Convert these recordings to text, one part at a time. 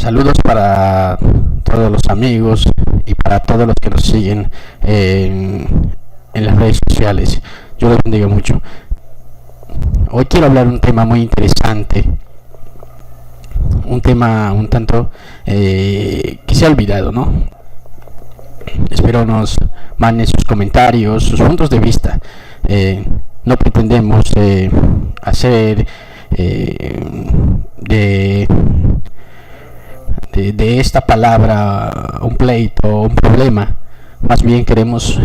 Saludos para todos los amigos y para todos los que nos siguen en las redes sociales. Yo les bendiga mucho. Hoy quiero hablar de un tema muy interesante, un tema un tanto que se ha olvidado, ¿no? Espero nos manden sus comentarios, sus puntos de vista. No pretendemos hacer de esta palabra un pleito, un problema. Más bien queremos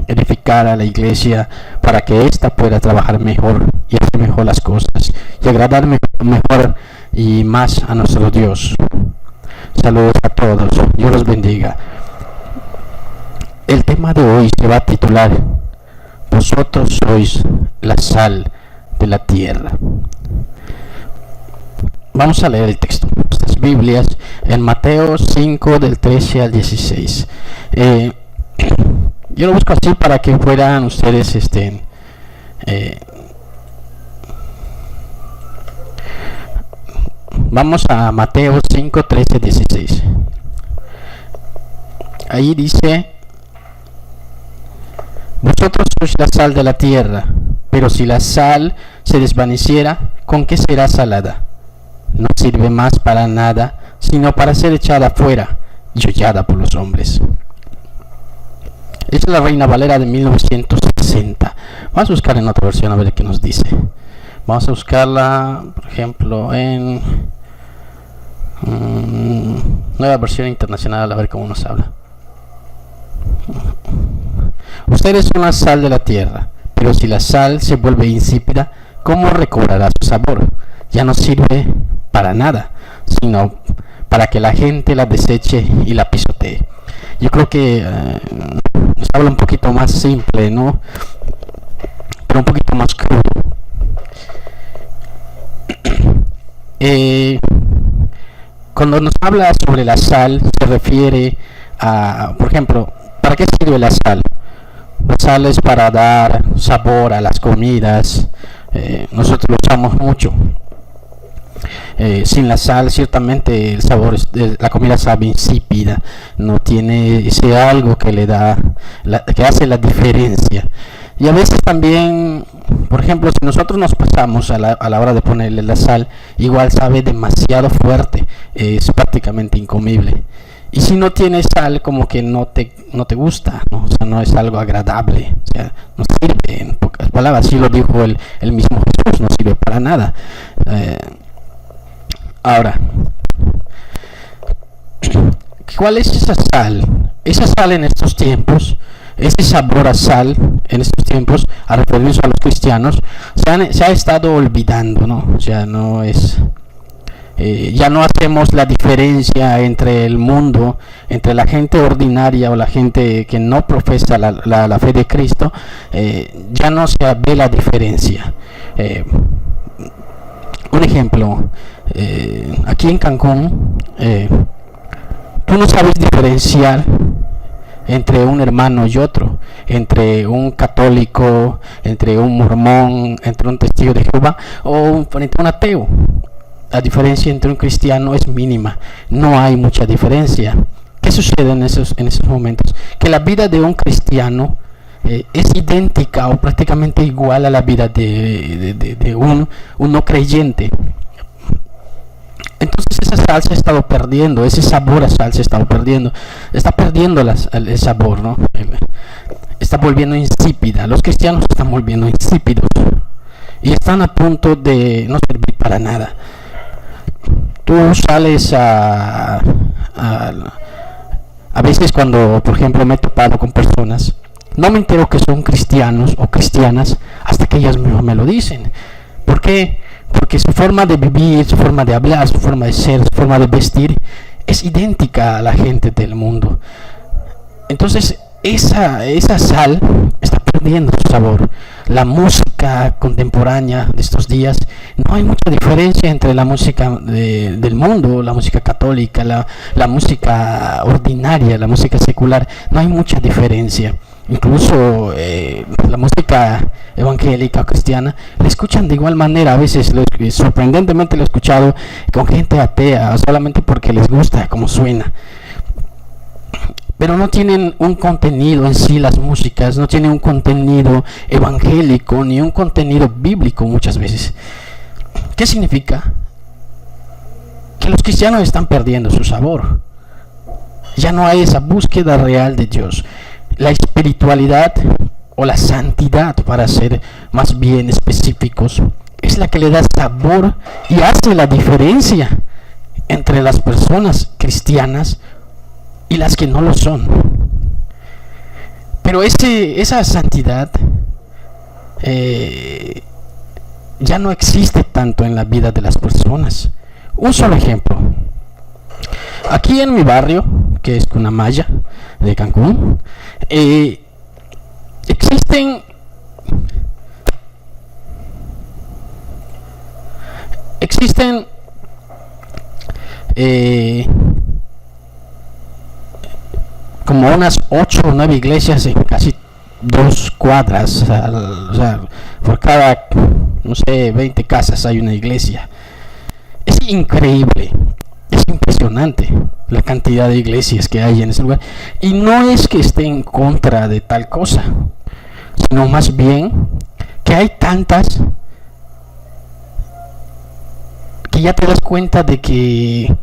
edificar a la iglesia para que ésta pueda trabajar mejor y hacer mejor las cosas y agradar mejor y más a nuestro Dios. Saludos a todos, Dios los bendiga. El tema de hoy se va a titular: vosotros sois la sal de la tierra. Vamos a leer el texto, nuestras Biblias, en Mateo 5 del 13 al 16. Yo lo busco así para que puedan ustedes vamos a Mateo 5, 13, 16. Ahí dice: vosotros sois la sal de la tierra, pero si la sal se desvaneciera, ¿con qué será salada? No sirve más para nada, sino para ser echada fuera y hollada por los hombres. Esta es la Reina Valera de 1960. Vamos a buscar en otra versión a ver qué nos dice. Vamos a buscarla, por ejemplo, en Nueva Versión Internacional, a ver cómo nos habla. Ustedes son la sal de la tierra, pero si la sal se vuelve insípida, ¿cómo recobrará su sabor? Ya no sirve para nada, sino para que la gente la deseche y la pisotee. Yo creo que nos habla un poquito más simple, ¿no? Pero un poquito más crudo. Cuando nos habla sobre la sal, se refiere a, por ejemplo, ¿para qué sirve la sal? La sal es para dar sabor a las comidas. Nosotros lo usamos mucho. Sin la sal, ciertamente el sabor de la comida sabe insípida, no tiene ese algo que le da, que hace la diferencia. Y a veces también, por ejemplo, si nosotros nos pasamos a la hora de ponerle la sal, igual sabe demasiado fuerte, es prácticamente incomible. Y si no tiene sal, como que no te gusta, ¿no? O sea, no es algo agradable, o sea, no sirve, en pocas palabras. Así lo dijo el mismo Jesús, no sirve para nada. Ahora, ¿cuál es esa sal? Esa sal en estos tiempos, ese sabor a sal en estos tiempos, a referirse a los cristianos, se ha estado olvidando, ¿no? O sea, no es... ya no hacemos la diferencia entre el mundo, entre la gente ordinaria o la gente que no profesa la fe de Cristo. Ya no se ve la diferencia. Un ejemplo, aquí en Cancún, tú no sabes diferenciar entre un hermano y otro, entre un católico, entre un mormón, entre un testigo de Jehová o entre un ateo. La diferencia entre un cristiano es mínima, no hay mucha diferencia. ¿Qué sucede en esos momentos? Que la vida de un cristiano es idéntica o prácticamente igual a la vida de un no creyente. Entonces esa sal se ha estado perdiendo, ese sabor a sal se ha estado perdiendo, está perdiendo el sabor, ¿no? Está volviendo insípida, los cristianos están volviendo insípidos y están a punto de no servir para nada. Tú sales a veces cuando, por ejemplo, me he topado con personas, no me entero que son cristianos o cristianas hasta que ellas mismas me lo dicen. ¿Por qué? Porque su forma de vivir, su forma de hablar, su forma de ser, su forma de vestir es idéntica a la gente del mundo. Entonces esa sal está perdiendo su sabor. La música contemporánea de estos días, no hay mucha diferencia entre la música del mundo, la música católica, la música ordinaria, la música secular. No hay mucha diferencia. Incluso la música evangélica o cristiana la escuchan de igual manera. A veces sorprendentemente lo he escuchado con gente atea solamente porque les gusta cómo suena, pero no tienen un contenido en sí. Las músicas no tienen un contenido evangélico ni un contenido bíblico muchas veces. ¿Qué significa? Que los cristianos están perdiendo su sabor. Ya no hay esa búsqueda real de Dios. La espiritualidad o la santidad, para ser más bien específicos, es la que le da sabor y hace la diferencia entre las personas cristianas y las que no lo son. Pero esa santidad ya no existe tanto en la vida de las personas. Un solo ejemplo. Aquí en mi barrio, que es Cunamaya, de Cancún, existen como unas 8 o 9 iglesias en casi 2 cuadras, o sea, por cada, no sé, 20 casas hay una iglesia. Es increíble, es impresionante la cantidad de iglesias que hay en ese lugar. Y no es que esté en contra de tal cosa, sino más bien que hay tantas que ya te das cuenta de que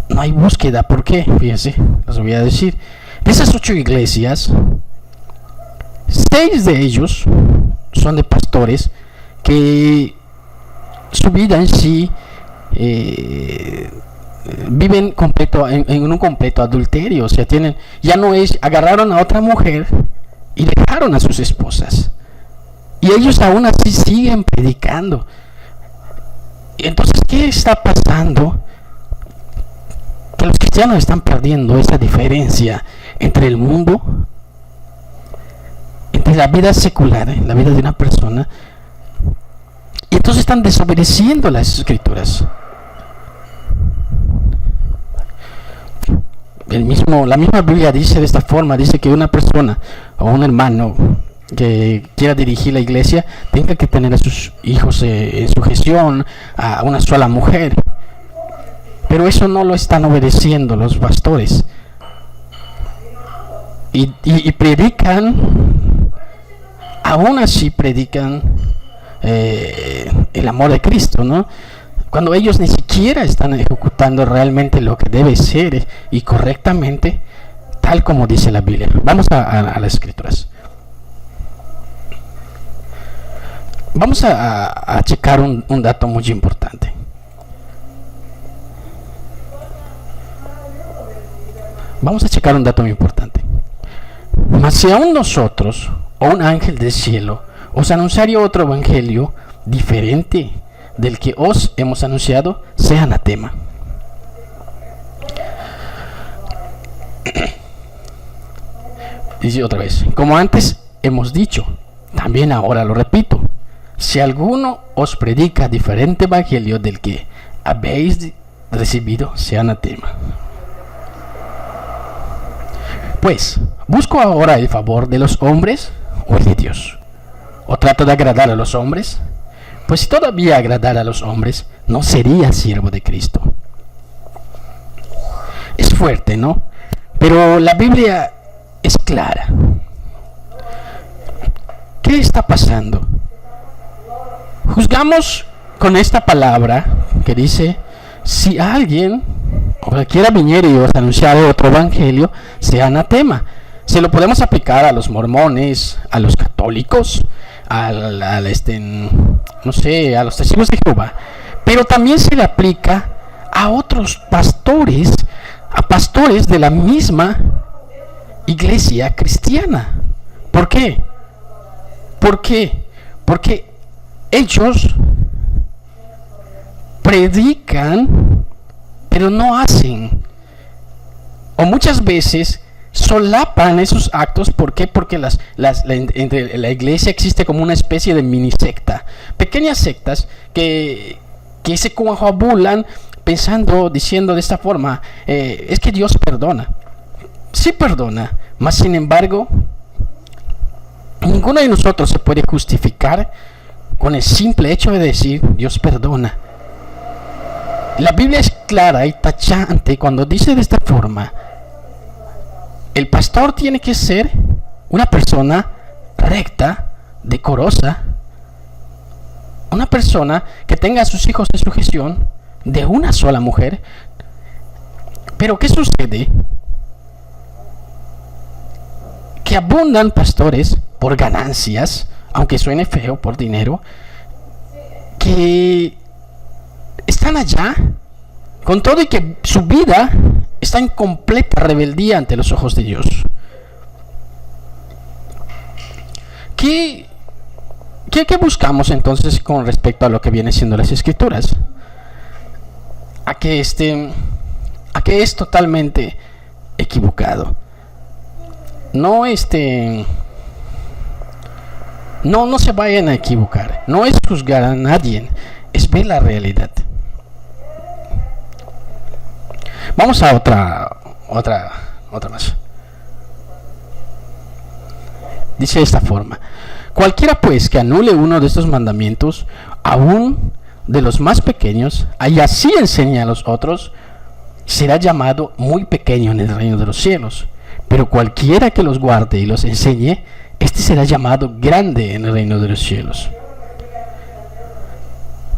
no hay búsqueda. ¿Por qué? Fíjense, les voy a decir. De esas 8 iglesias, 6 de ellos son de pastores que su vida en sí viven en un completo adulterio. O sea, ya no es, agarraron a otra mujer y dejaron a sus esposas, y ellos aún así siguen predicando. Entonces, ¿qué está pasando? Que los cristianos están perdiendo esa diferencia entre el mundo, entre la vida secular, la vida de una persona, y entonces están desobedeciendo las escrituras. La misma Biblia dice de esta forma, dice que una persona o un hermano que quiera dirigir la iglesia tenga que tener a sus hijos en sujeción a una sola mujer. Pero eso no lo están obedeciendo los pastores, y predican, aún así predican el amor de Cristo, ¿no? Cuando ellos ni siquiera están ejecutando realmente lo que debe ser y correctamente, tal como dice la Biblia. Vamos a las escrituras. Vamos a checar un dato muy importante. Vamos a checar un dato muy importante. Mas si aún nosotros, o un ángel del cielo, os anunciaría otro evangelio diferente del que os hemos anunciado, sea anatema. Dice otra vez, como antes hemos dicho, también ahora lo repito, si alguno os predica diferente evangelio del que habéis recibido, sea anatema. Pues, ¿busco ahora el favor de los hombres o el de Dios? ¿O trato de agradar a los hombres? Pues si todavía agradara a los hombres, no sería siervo de Cristo. Es fuerte, ¿no? Pero la Biblia es clara. ¿Qué está pasando? Juzgamos con esta palabra que dice, si alguien o cualquiera viniere y os anunciare otro evangelio, sea anatema. Se lo podemos aplicar a los mormones, a los católicos, a los testigos de Jehová, pero también se le aplica a otros pastores, a pastores de la misma iglesia cristiana. ¿Por qué? Porque ellos predican, pero no hacen, o muchas veces solapan esos actos. ¿Por qué? Porque entre la iglesia existe como una especie de mini secta, pequeñas sectas que se coagulan pensando, diciendo de esta forma, es que Dios perdona. Sí perdona, mas sin embargo, ninguno de nosotros se puede justificar con el simple hecho de decir Dios perdona. La Biblia es clara y tachante cuando dice de esta forma: el pastor tiene que ser una persona recta, decorosa, una persona que tenga a sus hijos en sujeción de una sola mujer. Pero ¿qué sucede? Que abundan pastores por ganancias, aunque suene feo, por dinero, que están allá con todo y que su vida está en completa rebeldía ante los ojos de Dios. ¿Qué buscamos entonces con respecto a lo que viene siendo las Escrituras? A que es totalmente equivocado. No se vayan a equivocar. No es juzgar a nadie, es ver la realidad. Vamos a otra más. Dice de esta forma: cualquiera pues que anule uno de estos mandamientos, aún de los más pequeños, y así enseña a los otros, será llamado muy pequeño en el reino de los cielos. Pero cualquiera que los guarde y los enseñe, este será llamado grande en el reino de los cielos.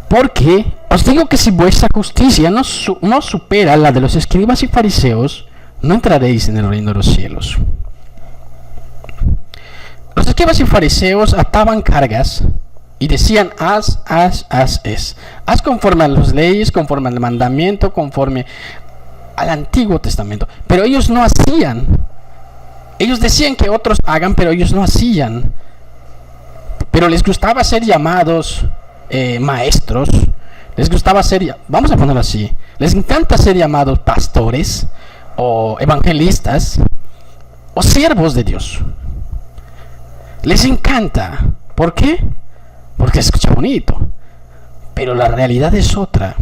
Porque os digo que si vuestra justicia no supera la de los escribas y fariseos, no entraréis en el reino de los cielos. Los escribas y fariseos ataban cargas y decían: haz conforme a las leyes, conforme al mandamiento, conforme al Antiguo Testamento. Pero ellos no hacían. Ellos decían que otros hagan, pero ellos no hacían. Pero les gustaba ser llamados maestros. Les gustaba vamos a ponerlo así, les encanta ser llamados pastores o evangelistas o siervos de Dios. Les encanta. ¿Por qué? Porque se escucha bonito. Pero la realidad es otra.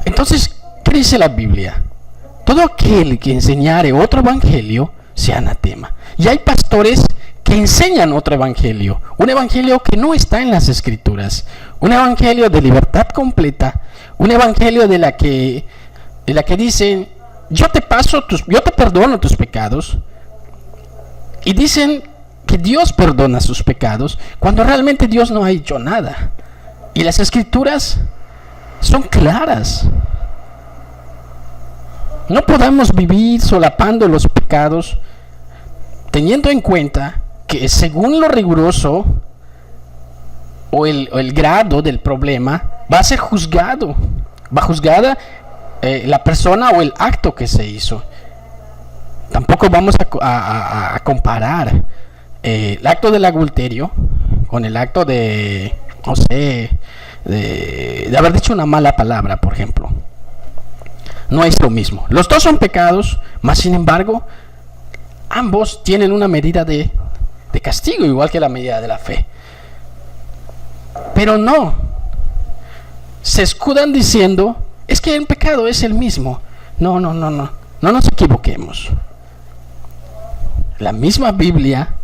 Entonces, ¿qué dice la Biblia? Todo aquel que enseñare otro evangelio sea anatema. Y hay pastores que enseñan otro evangelio, un evangelio que no está en las Escrituras, un evangelio de libertad completa, un evangelio de la que dicen: yo te perdono tus pecados, y dicen que Dios perdona sus pecados cuando realmente Dios no ha hecho nada. Y las Escrituras son claras. No podemos vivir solapando los pecados, teniendo en cuenta que según lo riguroso o el grado del problema, va a ser juzgada la persona o el acto que se hizo. Tampoco vamos a comparar el acto del adulterio con el acto de, no sé, de haber dicho una mala palabra, por ejemplo. No es lo mismo. Los dos son pecados, mas sin embargo, ambos tienen una medida de castigo, igual que la medida de la fe. Pero no se escudan diciendo: es que el pecado es el mismo. No nos equivoquemos. La misma Biblia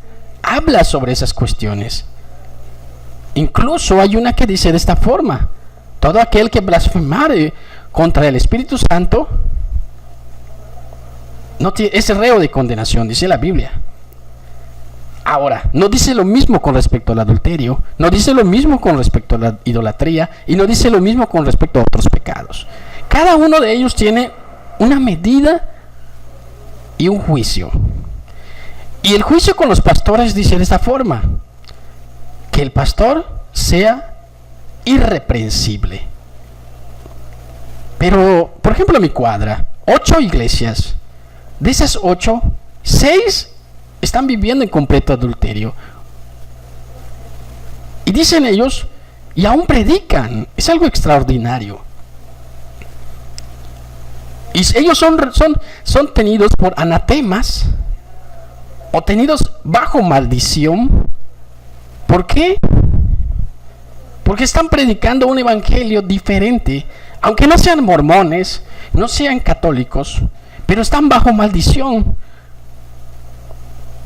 habla sobre esas cuestiones. Incluso hay una que dice de esta forma: todo aquel que blasfemare contra el Espíritu Santo es reo de condenación, dice la Biblia. Ahora, no dice lo mismo con respecto al adulterio, no dice lo mismo con respecto a la idolatría, y no dice lo mismo con respecto a otros pecados. Cada uno de ellos tiene una medida y un juicio. Y el juicio con los pastores dice de esta forma: que el pastor sea irreprensible. Pero, por ejemplo, en mi cuadra, 8 iglesias. De esas 8, 6 están viviendo en completo adulterio. Y dicen ellos, y aún predican. Es algo extraordinario. Y ellos son tenidos por anatemas o tenidos bajo maldición. ¿Por qué? Porque están predicando un evangelio diferente, aunque no sean mormones, no sean católicos, pero están bajo maldición.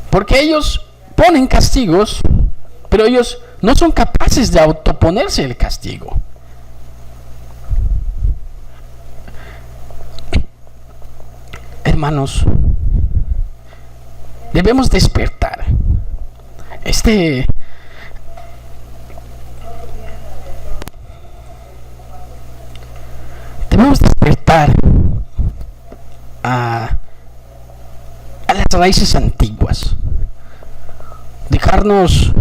Porque ellos ponen castigos, pero ellos no son capaces de autoponerse el castigo. Hermanos, debemos despertar. Debemos despertar a las raíces antiguas. Dejarnos,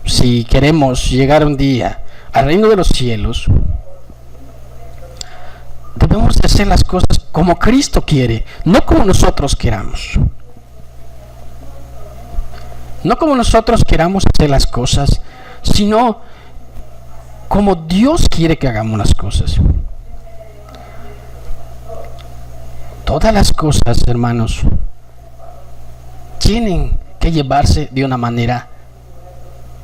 si queremos llegar un día al reino de los cielos, debemos de hacer las cosas como Cristo quiere, no como nosotros queramos. No como nosotros queramos hacer las cosas, sino como Dios quiere que hagamos las cosas. Todas las cosas, hermanos, tienen que llevarse de una manera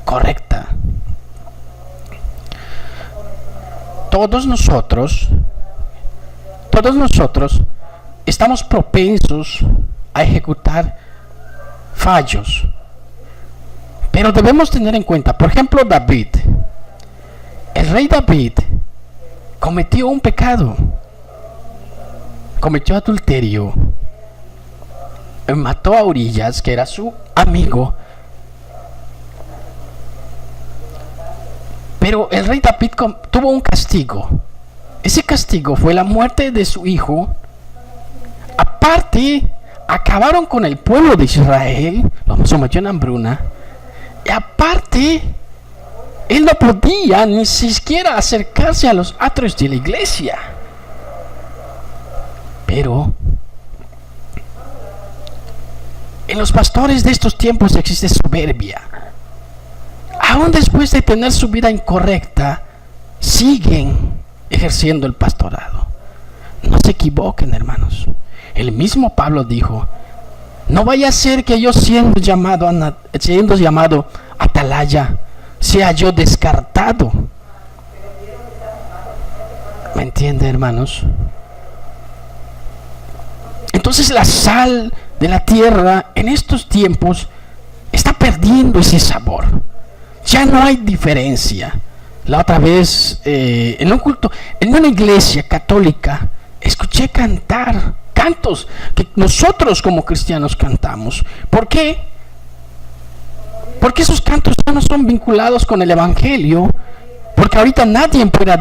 correcta. Todos nosotros estamos propensos a ejecutar fallos, pero debemos tener en cuenta, por ejemplo, el rey David cometió un pecado, cometió adulterio, mató a Urías, que era su amigo. Pero el rey David tuvo un castigo. Ese castigo fue la muerte de su hijo. Aparte, acabaron con el pueblo de Israel, lo sometió en hambruna. Y aparte, él no podía ni siquiera acercarse a los atrios de la iglesia. Pero en los pastores de estos tiempos existe soberbia. Aún después de tener su vida incorrecta, siguen ejerciendo el pastorado. No se equivoquen, hermanos. El mismo Pablo dijo: no vaya a ser que yo siendo llamado atalaya, sea yo descartado. ¿Me entienden, hermanos? Entonces la sal de la tierra en estos tiempos está perdiendo ese sabor. Ya no hay diferencia. La otra vez en un culto, en una iglesia católica, escuché cantar cantos que nosotros como cristianos cantamos. ¿Por qué? Porque esos cantos ya no son vinculados con el evangelio. Porque ahorita nadie puede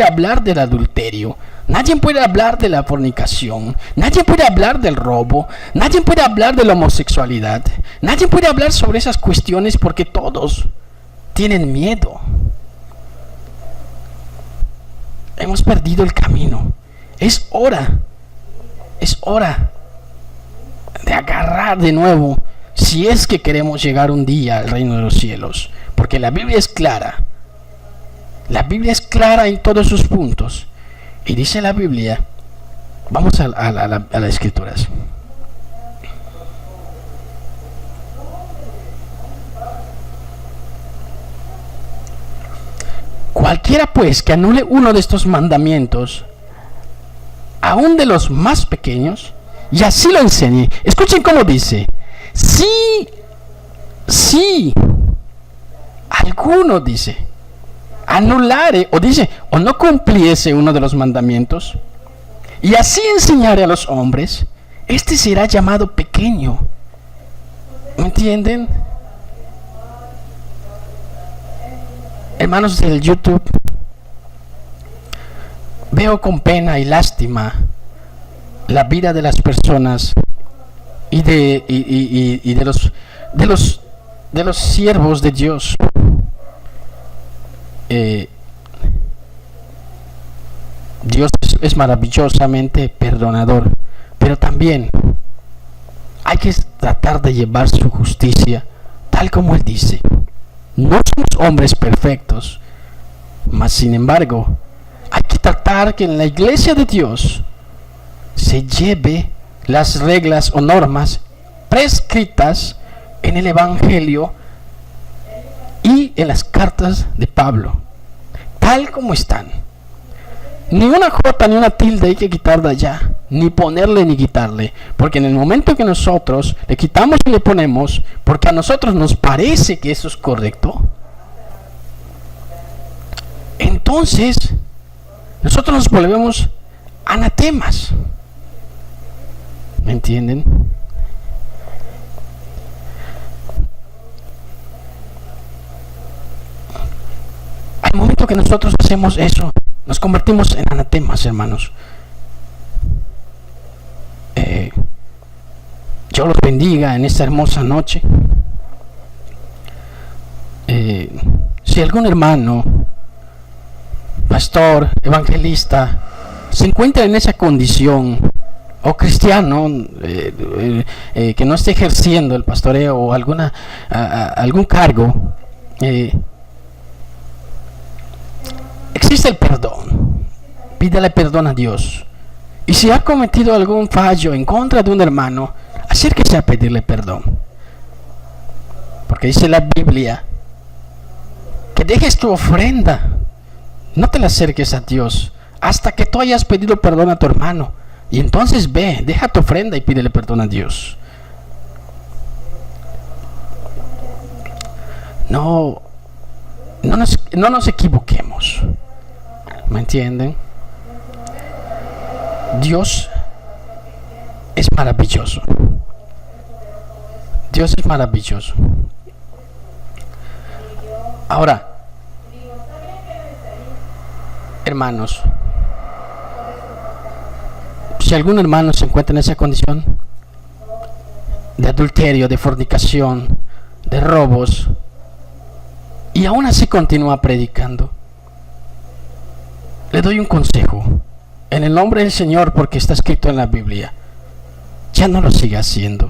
hablar del adulterio, nadie puede hablar de la fornicación, nadie puede hablar del robo, nadie puede hablar de la homosexualidad, nadie puede hablar sobre esas cuestiones porque todos tienen miedo. Hemos perdido el camino. Es hora de agarrar de nuevo, si es que queremos llegar un día al reino de los cielos, porque la Biblia es clara. La Biblia es clara en todos sus puntos. Y dice la Biblia, vamos a las escrituras. Cualquiera pues que anule uno de estos mandamientos, aun de los más pequeños, y así lo enseñe. Escuchen cómo dice: si alguno dice anulare, o no cumpliese uno de los mandamientos, y así enseñare a los hombres, este será llamado pequeño. ¿Me entienden? Hermanos del YouTube, veo con pena y lástima la vida de las personas y de los siervos de Dios. Dios es maravillosamente perdonador, pero también hay que tratar de llevar su justicia tal como Él dice. No somos hombres perfectos, mas sin embargo hay que tratar que en la iglesia de Dios se lleve las reglas o normas prescritas en el Evangelio y en las cartas de Pablo, tal como están. Ni una jota ni una tilde hay que quitar de allá, ni ponerle ni quitarle, porque en el momento que nosotros le quitamos y le ponemos, porque a nosotros nos parece que eso es correcto, entonces nosotros nos volvemos anatemas. ¿Me entienden? Al momento que nosotros hacemos eso, nos convertimos en anatemas, hermanos. Dios los bendiga en esta hermosa noche. Si algún hermano, pastor, evangelista, se encuentra en esa condición, o cristiano, que no esté ejerciendo el pastoreo o algún cargo, existe el perdón. Pídale perdón a Dios. Y si ha cometido algún fallo en contra de un hermano, acérquese a pedirle perdón. Porque dice la Biblia que dejes tu ofrenda, no te la acerques a Dios hasta que tú hayas pedido perdón a tu hermano. Y entonces ve, deja tu ofrenda y pídele perdón a Dios. No nos equivoquemos. ¿Me entienden? Dios es maravilloso. Dios es maravilloso. Ahora, hermanos, si algún hermano se encuentra en esa condición de adulterio, de fornicación, de robos, y aún así continúa predicando, le doy un consejo en el nombre del Señor, porque está escrito en la Biblia: ya no lo siga haciendo,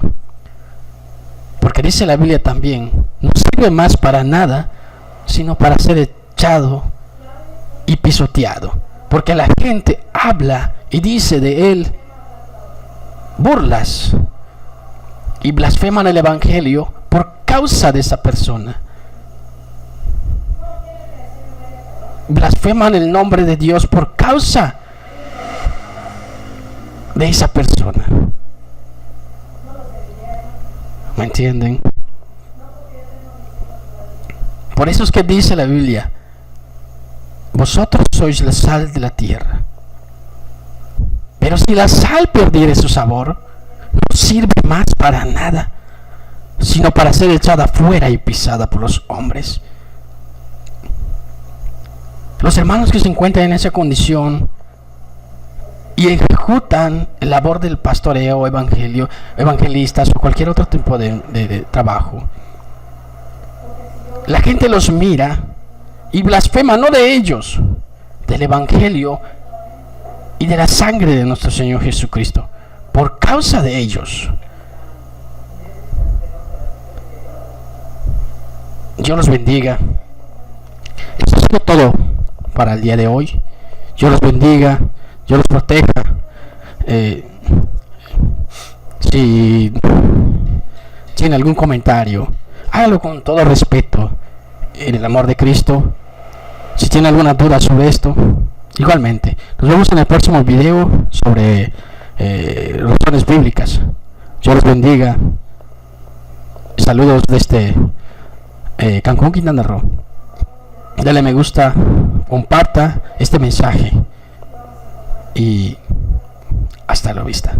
porque dice la Biblia también, no sirve más para nada sino para ser echado y pisoteado, porque la gente habla y dice de él burlas y blasfeman el Evangelio por causa de esa persona. Blasfeman el nombre de Dios por causa de esa persona. ¿Me entienden? Por eso es que dice la Biblia: vosotros sois la sal de la tierra. Pero si la sal perdiere su sabor, no sirve más para nada, sino para ser echada fuera y pisada por los hombres. Los hermanos que se encuentran en esa condición y ejecutan el labor del pastoreo, evangelistas o cualquier otro tipo de trabajo, la gente los mira y blasfema, no de ellos, del Evangelio y de la sangre de nuestro Señor Jesucristo, por causa de ellos. Dios los bendiga. Esto ha sido todo para el día de hoy. Dios los bendiga, Dios los proteja. Si tienen algún comentario, hágalo con todo respeto, en el amor de Cristo. Si tienen alguna duda sobre esto, igualmente. Nos vemos en el próximo video sobre razones bíblicas. Dios los bendiga. Saludos desde Cancún, Quintana Roo. Dale me gusta, comparta este mensaje y hasta la vista.